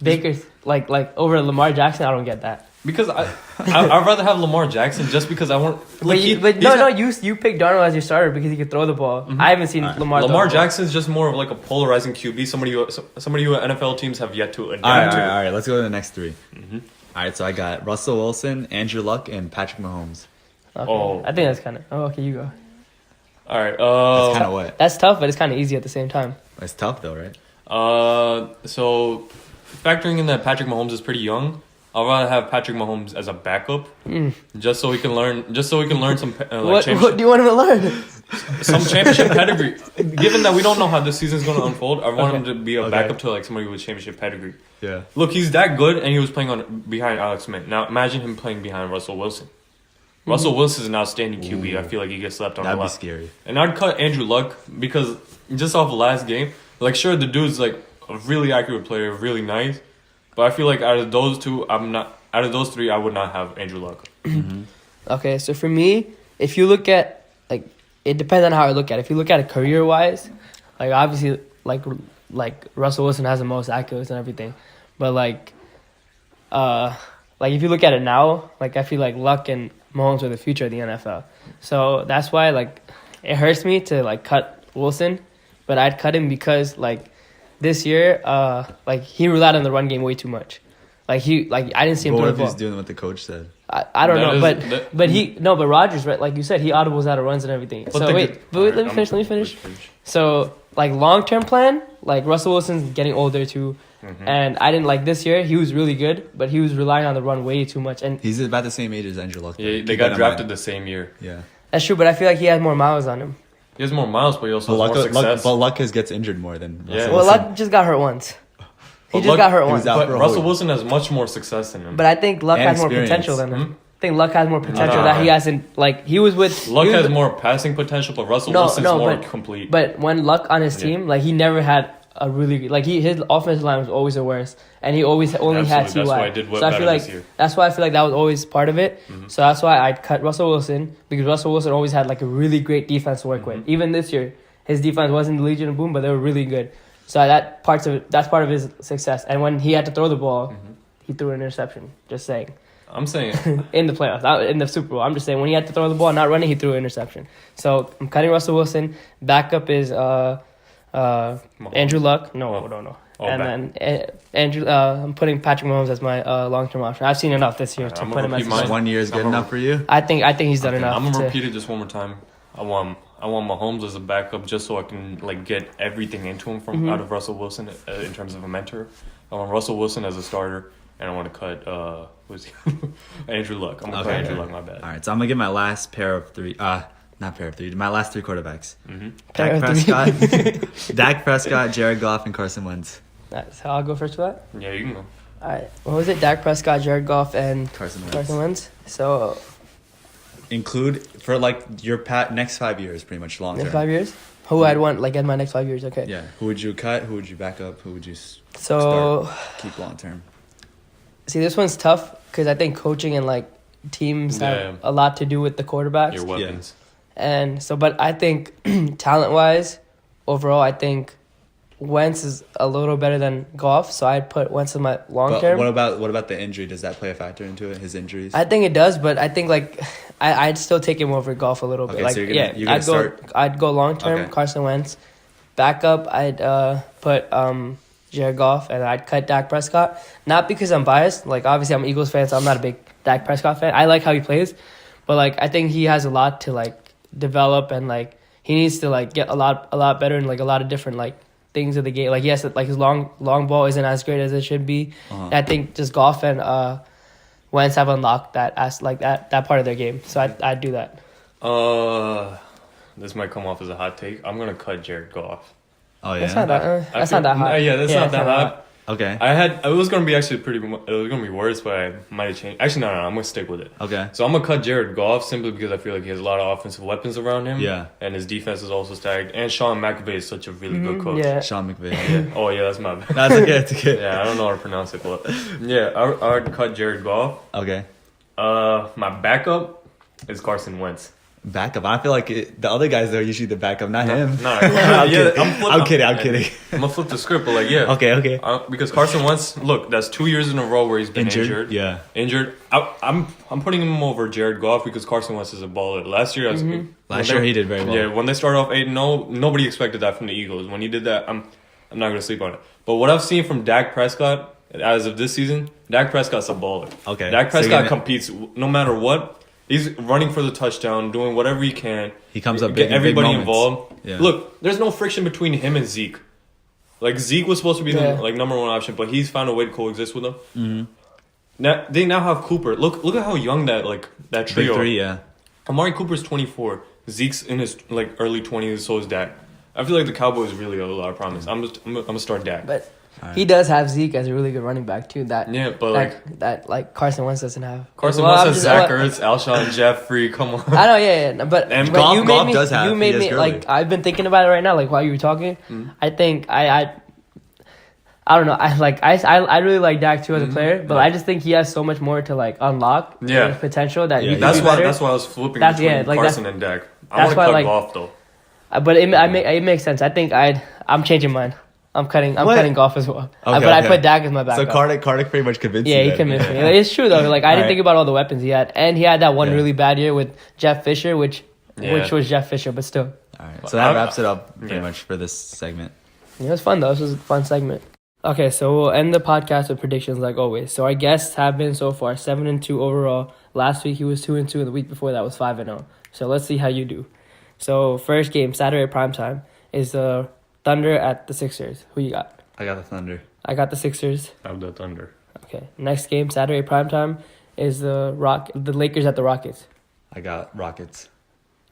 Baker's like over Lamar Jackson. I don't get that. Because I'd rather have Lamar Jackson just because I want. You picked Darnold as your starter because he could throw the ball. Mm-hmm. I haven't seen Lamar. Lamar Jackson's just more of a polarizing QB, somebody who NFL teams have yet to adapt to. All right. Let's go to the next three. Mm-hmm. All right, so I got Russell Wilson, Andrew Luck, and Patrick Mahomes. Okay. Oh, I think that's kind of. Oh, okay, you go. All right. That's kind of what. That's tough, but it's kind of easy at the same time. It's tough though, right? So factoring in that Patrick Mahomes is pretty young, I'd rather have Patrick Mahomes as a backup, just so he can learn. Just so he can learn some. What do you want him to learn? Some championship pedigree. Given that we don't know how this season's going to unfold, I want him to be a backup to somebody with championship pedigree. Yeah. Look, he's that good, and he was playing behind Alex Smith. Now imagine him playing behind Russell Wilson. Russell Wilson is an outstanding QB. I feel like he gets slept on a That'd be lot. scary. And I'd cut Andrew Luck because just off the last game, like sure the dude's like a really accurate player, really nice, but I feel like out of those two, out of those three, I would not have Andrew Luck. Okay, so for me, if you look at like, it depends on how I look at it. If you look at it career wise, like obviously like Russell Wilson has the most accolades and everything, but like if you look at it now, like I feel like Luck and Mahomes are the future of the NFL. So that's why like it hurts me to like cut Wilson, but I'd cut him because like this year, like he relied on the run game way too much. Like I didn't see him But throw what the if ball. he's doing what the coach said? I don't know, that- but Rodgers, right? Like you said, he audibles out of runs and everything. But So think wait, it- let me finish. Let me finish. So like long term plan, like Russell Wilson's getting older too, and I didn't like this year. He was really good, but he was relying on the run way too much, and He's about the same age as Andrew Luck. Yeah, Keep they that got in drafted mind. the same year. Yeah. that's true. But I feel like he has more miles on him. He has more miles, but he also has more success. But Luck gets injured more than Yeah. Russell Well, Wilson. Luck just got hurt once. He But just Luck- got hurt he was once. out But for a Russell whole- Wilson has much more success than him. But I think Luck And has more experience. potential than him. I think Luck has more potential Nah. that he hasn't. Like he was with Luck he was has with- more passing potential, but Russell Wilson's more complete. But when Luck on his Yeah. team, like he never had a really like his offensive line was always the worst, and he always only had Absolutely. two That's why wide. I did So I better feel like this year. that's why I feel like that was always part of it. So that's why I'd cut Russell Wilson because Russell Wilson always had like a really great defense to work with. Even this year, his defense wasn't the Legion of Boom, but they were really good. So that's part of his success. And when he had to throw the ball, he threw an interception. Just saying. I'm saying In the playoffs, not in the Super Bowl. I'm just saying when he had to throw the ball, not running, he threw an interception. So I'm cutting Russell Wilson. Backup is Andrew Luck. No. Oh, And then Andrew, I'm putting Patrick Mahomes as my long-term option. I've seen enough this year to I'm put him gonna as. repeat mine. 1 year is good I'm a- enough for you? I think he's done enough. I'm gonna to- repeat it just one more time. I want Mahomes as a backup just so I can like get everything into him from out of Russell Wilson in terms of a mentor. I want Russell Wilson as a starter, and I want to cut who's he? Andrew Luck. I'm gonna cut Andrew Luck. My bad. All right, so I'm going to get my last pair of three. Not pair of three. My last three quarterbacks. Pair Dak of three. Prescott, Dak Prescott, Jared Goff, and Carson Wentz. That's how I'll go first for that. Yeah, you can go. All right. What was it? Dak Prescott, Jared Goff, and Carson Wentz. Carson Wentz. So Include for like your next 5 years, pretty much long next term. 5 years. Who I'd want like in my next 5 years? Okay. Yeah. Who would you cut? Who would you back up? Who would you So keep long term? see, this one's tough because I think coaching and like teams Yeah. have a lot to do with the quarterbacks. Your weapons. And so, but I think talent wise, overall, I think Wentz is a little better than Goff. So I'd put Wentz in my long But term. what about the injury? Does that play a factor into it? His injuries? I think it does, but I think like I'd still take him over Goff a little bit. Okay, Like so you're gonna I'd start- I'd go long term Okay. Carson Wentz. Backup, I'd put Jared Goff, and I'd cut Dak Prescott. Not because I'm biased. Like obviously I'm an Eagles fan, so I'm not a big Dak Prescott fan. I like how he plays, but like I think he has a lot to like develop, and like he needs to like get a lot better in like a lot of different like things of the game. Like yes, like his long ball isn't as great as it should be. Uh-huh. I think just Goff and Wentz have unlocked that as like that part of their game. So I'd do that. This might come off as a hot take. I'm gonna cut Jared Goff. Oh yeah. That's not that. I That's feel- not that hot. Yeah, that's not that hot. Okay. It was gonna be actually it was gonna be worse, but I might have changed. Actually, no, I'm gonna stick with it. Okay. So I'm gonna cut Jared Goff simply because I feel like he has a lot of offensive weapons around him. Yeah. And his defense is also stacked. And Sean McVay is such a really good coach. Yeah. Sean McVay. Yeah. Oh yeah, that's my bad. That's okay. That's okay. Yeah, I don't know how to pronounce it, but yeah, I would cut Jared Goff. Okay. My backup is Carson Wentz. Backup. I feel like the other guys are usually the backup, not him. No, I'm yeah, kidding. I'm kidding. I'm yeah. kidding. I'm gonna flip the script, but like, yeah. Okay. Because Carson Wentz, look, that's 2 years in a row where he's been injured. Yeah. Injured. I'm putting him over Jared Goff because Carson Wentz is a baller. Last year, Last year he did very well. Yeah, when they started off 8-0, nobody expected that from the Eagles. When he did that, I'm not gonna sleep on it. But what I've seen from Dak Prescott as of this season, Dak Prescott's a baller. Okay. Dak So you're Prescott gonna- competes no matter what. He's running for the touchdown, doing whatever he can. He comes up get big in big everybody moments. involved. Yeah. Look, there's no friction between him and Zeke. Like Zeke was supposed to be Yeah. the like number one option, but he's found a way to coexist with him. Mm-hmm. Now they have Cooper. Look at how young that Big trio. three. Yeah. Amari Cooper's 24. Zeke's in his like early 20s. So is Dak. I feel like the Cowboys really have a lot of promise. I'm gonna start Dak. But He does have Zeke as a really good running back too. But that Carson Wentz doesn't have. Carson Wentz has Zach Ertz, Alshon Jeffrey. Come on. I know, yeah. But And but you Goff made me. does have- You made he has me Gurley. like I've been thinking about it right now. Like while you were talking, I think I don't know. I really like Dak too as a player, but I just think he has so much more to like unlock. Yeah. His potential that he could That's do why. better. That's why I was flipping That's- between yeah, like, Carson and Dak. I that's want to why, cut like- Goff though. But it makes sense. I think I'm changing mine. I'm cutting Goff as well. But I put Dak as my So backup. Kartik pretty much convinced you. Yeah, he then. convinced me. It's true though. Like I didn't Alright. think about all the weapons he had, and he had that one Yeah. really bad year with Jeff Fisher, which Yeah. was Jeff Fisher, but still, All right. So that wraps it up pretty much for this segment. it was fun though. This was a fun segment. Okay, so we'll end the podcast with predictions like always. So our guests have been so far 7-2 overall. Last week he was 2-2, and the week before that was 5-0. So let's see how you do. So first game, Saturday primetime, is the Thunder at the Sixers. Who you got? I got the Thunder. I got the Sixers. I have the Thunder. Okay. Next game, Saturday primetime, is the Lakers at the Rockets. I got Rockets.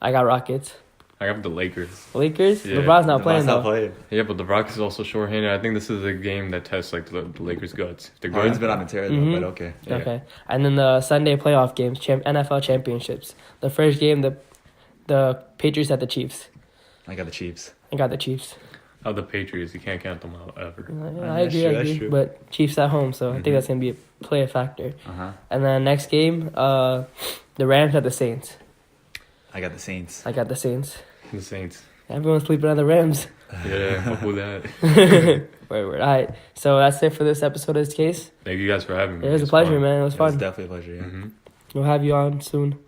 I got Rockets. I have the Lakers. Lakers? Yeah. LeBron's not playing though. Yeah, but the Rockets is also shorthanded. I think this is a game that tests like the Lakers' guts. If they're good, Harden's been on a tear though, but okay. Yeah. Okay. And then the Sunday playoff games, NFL championships. The first game, the Patriots at the Chiefs. I got the Chiefs. I got the Chiefs. Of the Patriots, you can't count them out ever. I That's agree. true. But Chiefs at home, so I think that's gonna play a factor. And then next game, the Rams at the Saints. I got the Saints. I got the Saints. The Saints. Everyone's sleeping on the Rams. Yeah, fuck with that. Word. All right. So that's it for this episode of this case. Thank you guys for having me. It was a It's pleasure, fun. man. It was It was fun. definitely a pleasure. Yeah. Mhm. We'll have you on soon.